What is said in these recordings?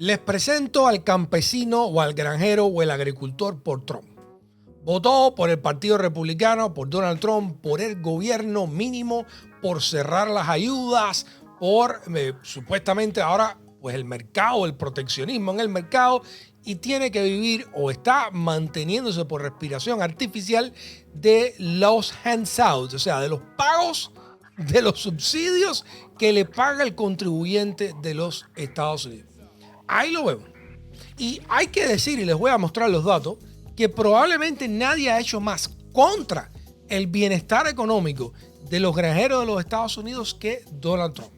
Les presento al campesino o al granjero o el agricultor por Trump. Votó por el Partido Republicano, por Donald Trump, por el gobierno mínimo, por cerrar las ayudas, por supuestamente ahora pues el mercado, el proteccionismo en el mercado, y tiene que vivir o está manteniéndose por respiración artificial de los handouts, o sea, de los pagos, de los subsidios que le paga el contribuyente de los Estados Unidos. Ahí lo vemos. Y hay que decir, y les voy a mostrar los datos, que probablemente nadie ha hecho más contra el bienestar económico de los granjeros de los Estados Unidos que Donald Trump.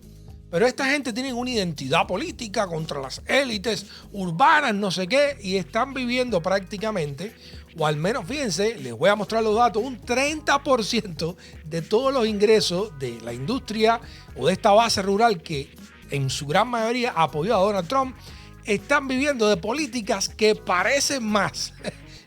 Pero esta gente tiene una identidad política contra las élites urbanas, no sé qué, y están viviendo prácticamente, o al menos fíjense, les voy a mostrar los datos, un 30% de todos los ingresos de la industria o de esta base rural que en su gran mayoría apoyó a Donald Trump, están viviendo de políticas que parecen más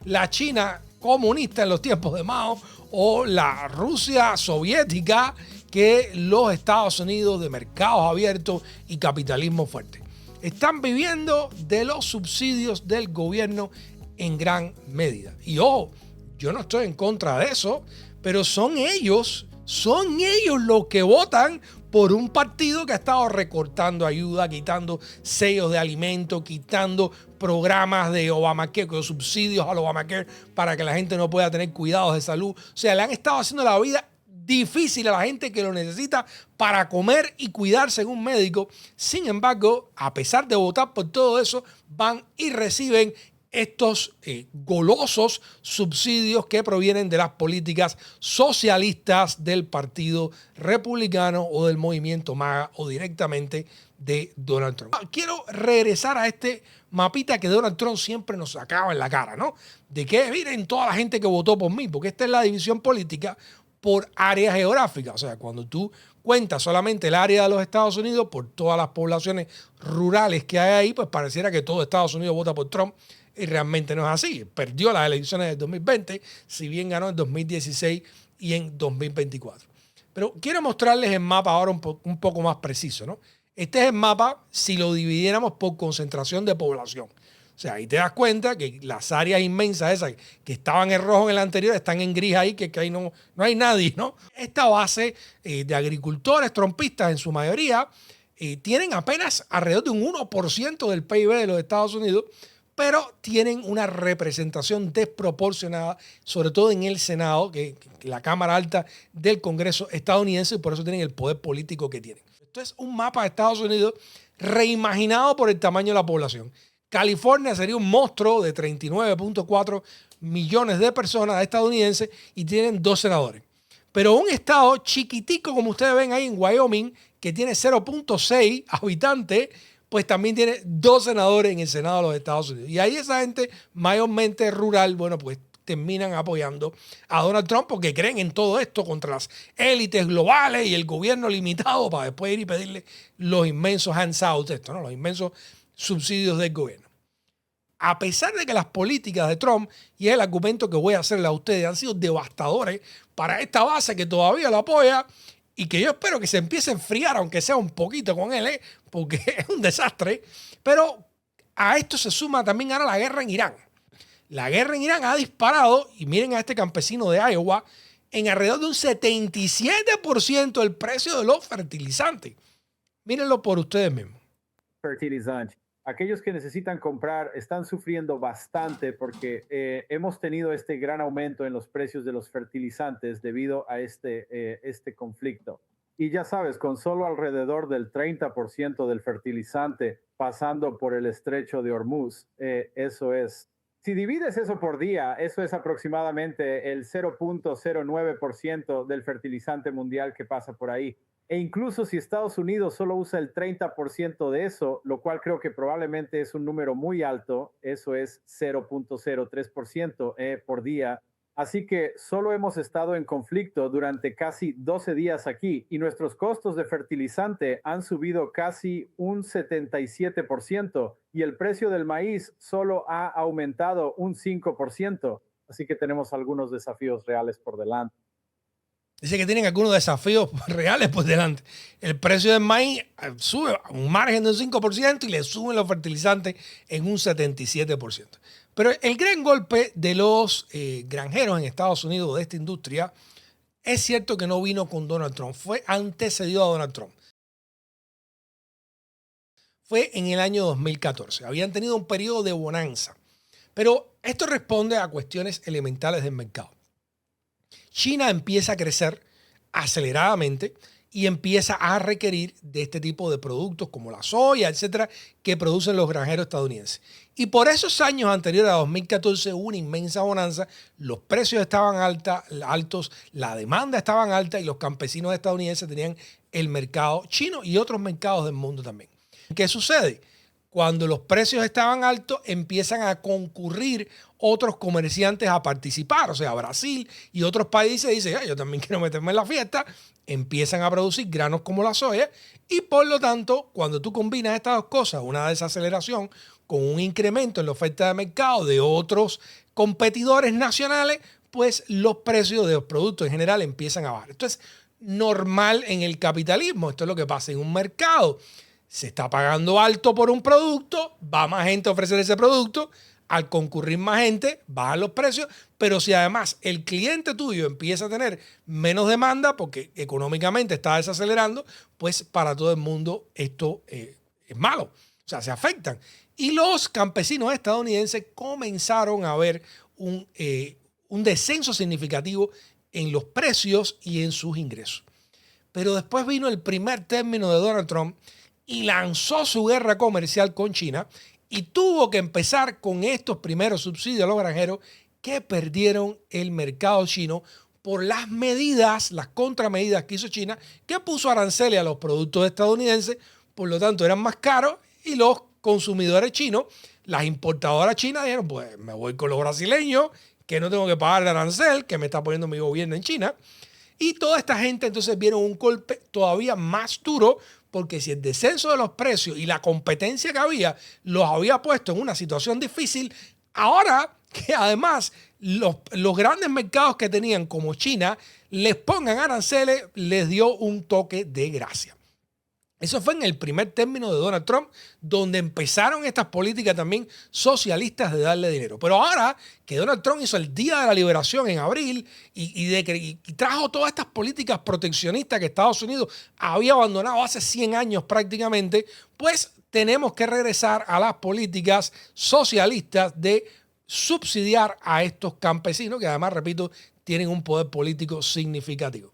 la China comunista en los tiempos de Mao o la Rusia soviética que los Estados Unidos de mercados abiertos y capitalismo fuerte. Están viviendo de los subsidios del gobierno en gran medida. Y ojo, yo no estoy en contra de eso, pero son ellos los que votan por un partido que ha estado recortando ayuda, quitando sellos de alimentos, quitando programas de Obamacare, subsidios al Obamacare para que la gente no pueda tener cuidados de salud. O sea, le han estado haciendo la vida difícil a la gente que lo necesita para comer y cuidarse en un médico. Sin embargo, a pesar de votar por todo eso, van y reciben estos golosos subsidios que provienen de las políticas socialistas del Partido Republicano o del movimiento MAGA o directamente de Donald Trump. Quiero regresar a este mapita que Donald Trump siempre nos sacaba en la cara, ¿no? De que miren toda la gente que votó por mí, porque esta es la división política por área geográfica. O sea, cuando tú cuentas solamente el área de los Estados Unidos por todas las poblaciones rurales que hay ahí, pues pareciera que todo Estados Unidos vota por Trump. Y realmente no es así. Perdió las elecciones del 2020, si bien ganó en 2016 y en 2024. Pero quiero mostrarles el mapa ahora un poco más preciso, ¿no? Este es el mapa si lo dividiéramos por concentración de población. O sea, ahí te das cuenta que las áreas inmensas esas que estaban en rojo en el anterior están en gris ahí, que ahí no hay nadie, ¿no? Esta base de agricultores trumpistas en su mayoría tienen apenas alrededor de un 1% del PIB de los Estados Unidos, pero tienen una representación desproporcionada, sobre todo en el Senado, que la Cámara Alta del Congreso estadounidense, y por eso tienen el poder político que tienen. Esto es un mapa de Estados Unidos reimaginado por el tamaño de la población. California sería un monstruo de 39.4 millones de personas estadounidenses y tienen 2 senadores. Pero un estado chiquitico, como ustedes ven ahí en Wyoming, que tiene 0.6 habitantes, pues también tiene 2 senadores en el Senado de los Estados Unidos. Y ahí esa gente mayormente rural, bueno, pues terminan apoyando a Donald Trump porque creen en todo esto contra las élites globales y el gobierno limitado para después ir y pedirle los inmensos handouts, ¿no? Los inmensos subsidios del gobierno. A pesar de que las políticas de Trump, y es el argumento que voy a hacerle a ustedes, han sido devastadores para esta base que todavía lo apoya y que yo espero que se empiece a enfriar, aunque sea un poquito con él, porque es un desastre. Pero a esto se suma también ahora la guerra en Irán. La guerra en Irán ha disparado, y miren a este campesino de Iowa, en alrededor de un 77% el precio de los fertilizantes. Mírenlo por ustedes mismos. Fertilizante. Aquellos que necesitan comprar están sufriendo bastante porque hemos tenido este gran aumento en los precios de los fertilizantes debido a este conflicto. Y ya sabes, con solo alrededor del 30% del fertilizante pasando por el estrecho de Hormuz, eso es. Si divides eso por día, eso es aproximadamente el 0.09% del fertilizante mundial que pasa por ahí. E incluso si Estados Unidos solo usa el 30% de eso, lo cual creo que probablemente es un número muy alto, eso es 0.03% por día. Así que solo hemos estado en conflicto durante casi 12 días aquí y nuestros costos de fertilizante han subido casi un 77% y el precio del maíz solo ha aumentado un 5%. Así que tenemos algunos desafíos reales por delante. Dice que tienen algunos desafíos reales por delante. El precio del maíz sube a un margen de un 5% y le suben los fertilizantes en un 77%. Pero el gran golpe de los granjeros en Estados Unidos de esta industria es cierto que no vino con Donald Trump, fue antecedido a Donald Trump. Fue en el año 2014. Habían tenido un periodo de bonanza. Pero esto responde a cuestiones elementales del mercado. China empieza a crecer aceleradamente y empieza a requerir de este tipo de productos como la soya, etcétera, que producen los granjeros estadounidenses. Y por esos años anteriores a 2014 hubo una inmensa bonanza, los precios estaban altos, la demanda estaba alta y los campesinos estadounidenses tenían el mercado chino y otros mercados del mundo también. ¿Qué sucede? Cuando los precios estaban altos, empiezan a concurrir otros comerciantes a participar. O sea, Brasil y otros países dicen, yo también quiero meterme en la fiesta. Empiezan a producir granos como la soya. Y por lo tanto, cuando tú combinas estas dos cosas, una desaceleración con un incremento en la oferta de mercado de otros competidores nacionales, pues los precios de los productos en general empiezan a bajar. Esto es normal en el capitalismo. Esto es lo que pasa en un mercado. Se está pagando alto por un producto, va más gente a ofrecer ese producto, al concurrir más gente, bajan los precios, pero si además el cliente tuyo empieza a tener menos demanda porque económicamente está desacelerando, pues para todo el mundo esto es malo, o sea, se afectan. Y los campesinos estadounidenses comenzaron a ver un descenso significativo en los precios y en sus ingresos. Pero después vino el primer término de Donald Trump y lanzó su guerra comercial con China y tuvo que empezar con estos primeros subsidios a los granjeros que perdieron el mercado chino por las medidas, las contramedidas que hizo China, que puso aranceles a los productos estadounidenses, por lo tanto eran más caros y los consumidores chinos, las importadoras chinas dijeron, pues me voy con los brasileños, que no tengo que pagar el arancel que me está poniendo mi gobierno en China. Y toda esta gente entonces vieron un golpe todavía más duro porque si el descenso de los precios y la competencia que había los había puesto en una situación difícil, ahora que además los grandes mercados que tenían como China les pongan aranceles, les dio un toque de gracia. Eso fue en el primer término de Donald Trump, donde empezaron estas políticas también socialistas de darle dinero. Pero ahora que Donald Trump hizo el Día de la Liberación en abril y trajo todas estas políticas proteccionistas que Estados Unidos había abandonado hace 100 años prácticamente, pues tenemos que regresar a las políticas socialistas de subsidiar a estos campesinos, que además, repito, tienen un poder político significativo.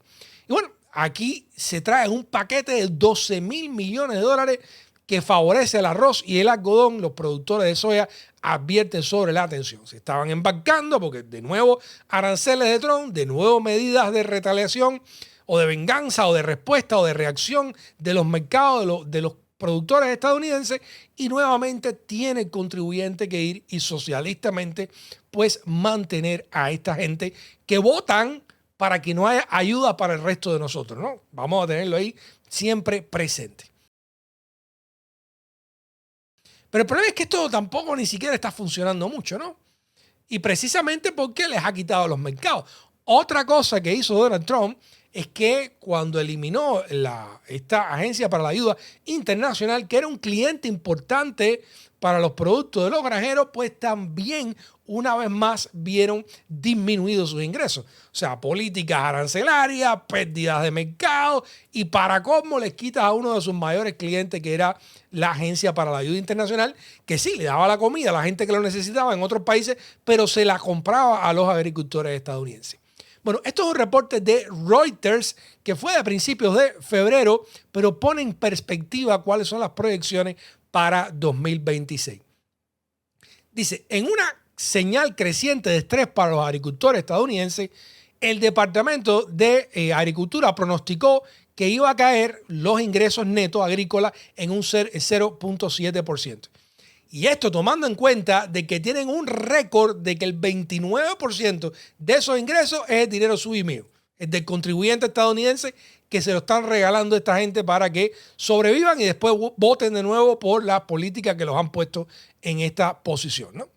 Y bueno, aquí se trae un paquete de 12,000 millones de dólares que favorece el arroz y el algodón. Los productores de soya advierten sobre la tensión. Se estaban embarcando porque de nuevo aranceles de Trump, de nuevo medidas de retaliación o de venganza o de respuesta o de reacción de los mercados de los productores estadounidenses y nuevamente tiene el contribuyente que ir y socialistamente pues mantener a esta gente que votan para que no haya ayuda para el resto de nosotros, ¿no? Vamos a tenerlo ahí siempre presente. Pero el problema es que esto tampoco ni siquiera está funcionando mucho, ¿no? Y precisamente porque les ha quitado los mercados. Otra cosa que hizo Donald Trump es que cuando eliminó esta agencia para la ayuda internacional, que era un cliente importante para los productos de los granjeros, pues también una vez más vieron disminuidos sus ingresos. O sea, políticas arancelarias, pérdidas de mercado y para cómo les quitas a uno de sus mayores clientes, que era la Agencia para la Ayuda Internacional, que sí, le daba la comida a la gente que lo necesitaba en otros países, pero se la compraba a los agricultores estadounidenses. Bueno, esto es un reporte de Reuters que fue a principios de febrero, pero pone en perspectiva cuáles son las proyecciones para 2026. Dice, en una señal creciente de estrés para los agricultores estadounidenses, el Departamento de Agricultura pronosticó que iba a caer los ingresos netos agrícolas en un 0.7%. Y esto tomando en cuenta de que tienen un récord de que el 29% de esos ingresos es el dinero suyo y mío, el del contribuyente estadounidense, que se lo están regalando a esta gente para que sobrevivan y después voten de nuevo por las políticas que los han puesto en esta posición, ¿no?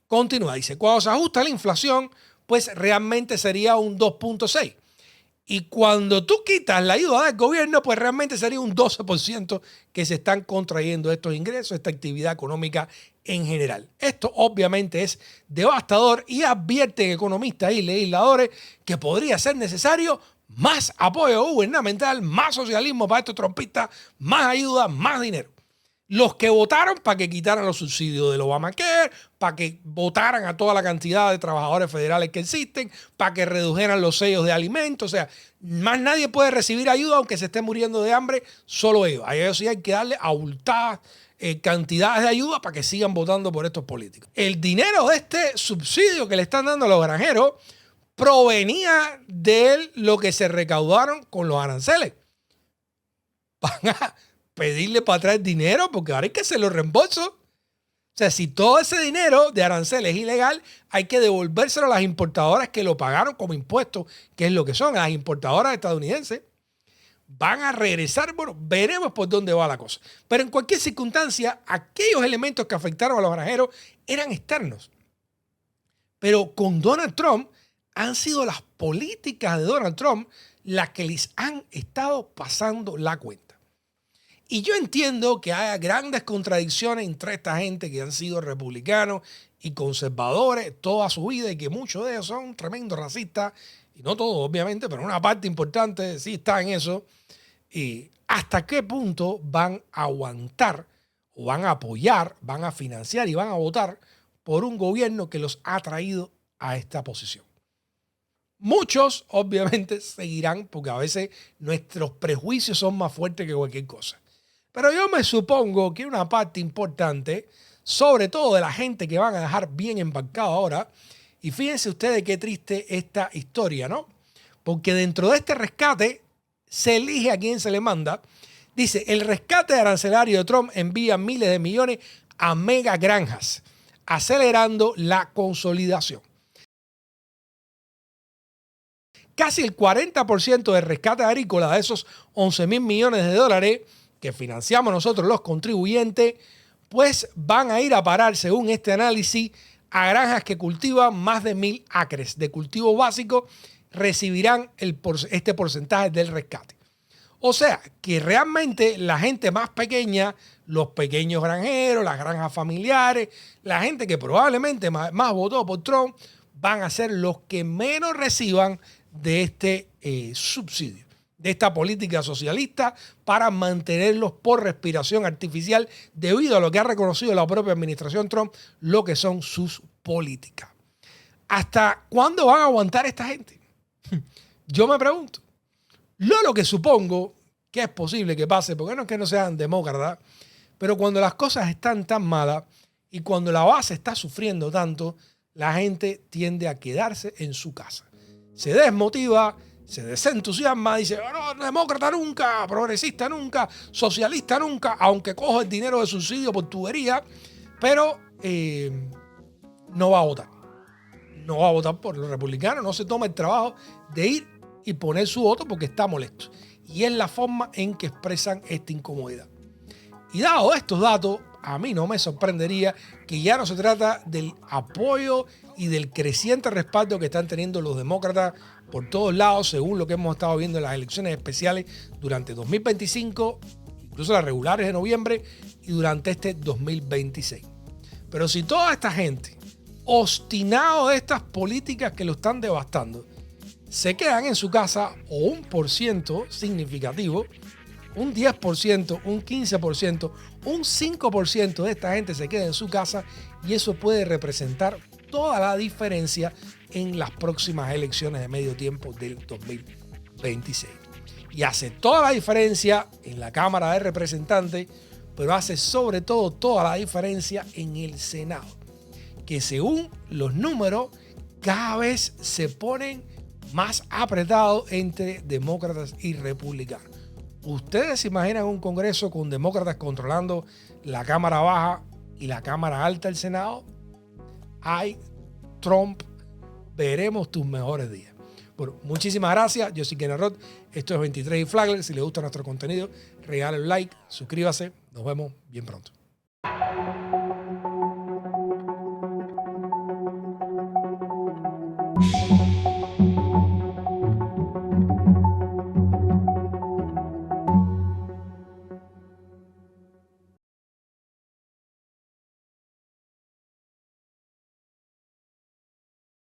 Continúa, dice, cuando se ajusta la inflación, pues realmente sería un 2.6. Y cuando tú quitas la ayuda del gobierno, pues realmente sería un 12% que se están contrayendo estos ingresos, esta actividad económica en general. Esto obviamente es devastador y advierten economistas y legisladores que podría ser necesario más apoyo gubernamental, más socialismo para estos trompistas, más ayuda, más dinero. Los que votaron para que quitaran los subsidios del Obamacare, para que votaran a toda la cantidad de trabajadores federales que existen, para que redujeran los sellos de alimentos. O sea, más nadie puede recibir ayuda aunque se esté muriendo de hambre, solo ellos. A ellos sí hay que darle abultadas cantidades de ayuda para que sigan votando por estos políticos. El dinero de este subsidio que le están dando a los granjeros provenía de lo que se recaudaron con los aranceles. Van a pedirle para atrás dinero porque ahora hay que hacer los reembolsos. O sea, si todo ese dinero de aranceles es ilegal, hay que devolvérselo a las importadoras que lo pagaron como impuestos, que es lo que son, a las importadoras estadounidenses. Van a regresar, bueno, veremos por dónde va la cosa. Pero en cualquier circunstancia, aquellos elementos que afectaron a los granjeros eran externos. Pero con Donald Trump han sido las políticas de Donald Trump las que les han estado pasando la cuenta. Y yo entiendo que haya grandes contradicciones entre esta gente que han sido republicanos y conservadores toda su vida y que muchos de ellos son tremendos racistas, y no todos obviamente, pero una parte importante sí está en eso. Y hasta qué punto van a aguantar o van a apoyar, van a financiar y van a votar por un gobierno que los ha traído a esta posición. Muchos obviamente seguirán porque a veces nuestros prejuicios son más fuertes que cualquier cosa. Pero yo me supongo que una parte importante, sobre todo de la gente que van a dejar bien embarcado ahora, y fíjense ustedes qué triste esta historia, ¿no? Porque dentro de este rescate se elige a quién se le manda. Dice, el rescate arancelario de Trump envía miles de millones a mega granjas, acelerando la consolidación. Casi el 40% del rescate agrícola de esos 11,000 millones de dólares que financiamos nosotros los contribuyentes, pues van a ir a parar, según este análisis, a granjas que cultivan más de 1,000 acres de cultivo básico, recibirán este porcentaje del rescate. O sea, que realmente la gente más pequeña, los pequeños granjeros, las granjas familiares, la gente que probablemente más votó por Trump, van a ser los que menos reciban de este subsidio, de esta política socialista para mantenerlos por respiración artificial debido a lo que ha reconocido la propia administración Trump, lo que son sus políticas. ¿Hasta cuándo van a aguantar esta gente? Yo me pregunto. Lo que supongo que es posible que pase, porque no es que no sean demócratas, pero cuando las cosas están tan malas y cuando la base está sufriendo tanto, la gente tiende a quedarse en su casa. Se desmotiva, se desentusiasma, dice, no, demócrata nunca, progresista nunca, socialista nunca, aunque coja el dinero de subsidio por tubería, pero no va a votar. No va a votar por los republicanos, no se toma el trabajo de ir y poner su voto porque está molesto. Y es la forma en que expresan esta incomodidad. Y dado estos datos, a mí no me sorprendería que ya no se trata del apoyo y del creciente respaldo que están teniendo los demócratas por todos lados, según lo que hemos estado viendo en las elecciones especiales durante 2025, incluso las regulares de noviembre y durante este 2026. Pero si toda esta gente, obstinado de estas políticas que lo están devastando, se quedan en su casa o un % significativo, un 10%, un 15%, un 5% de esta gente se queda en su casa y eso puede representar toda la diferencia en las próximas elecciones de medio tiempo del 2026. Y hace toda la diferencia en la Cámara de Representantes, pero hace sobre todo toda la diferencia en el Senado, que según los números cada vez se ponen más apretados entre demócratas y republicanos. ¿Ustedes se imaginan un Congreso con demócratas controlando la Cámara Baja y la Cámara Alta del Senado? Ay, Trump, veremos tus mejores días. Bueno, muchísimas gracias. Yo soy Kenneth Roth. Esto es 23 y Flagler. Si les gusta nuestro contenido, regalen un like, suscríbase. Nos vemos bien pronto.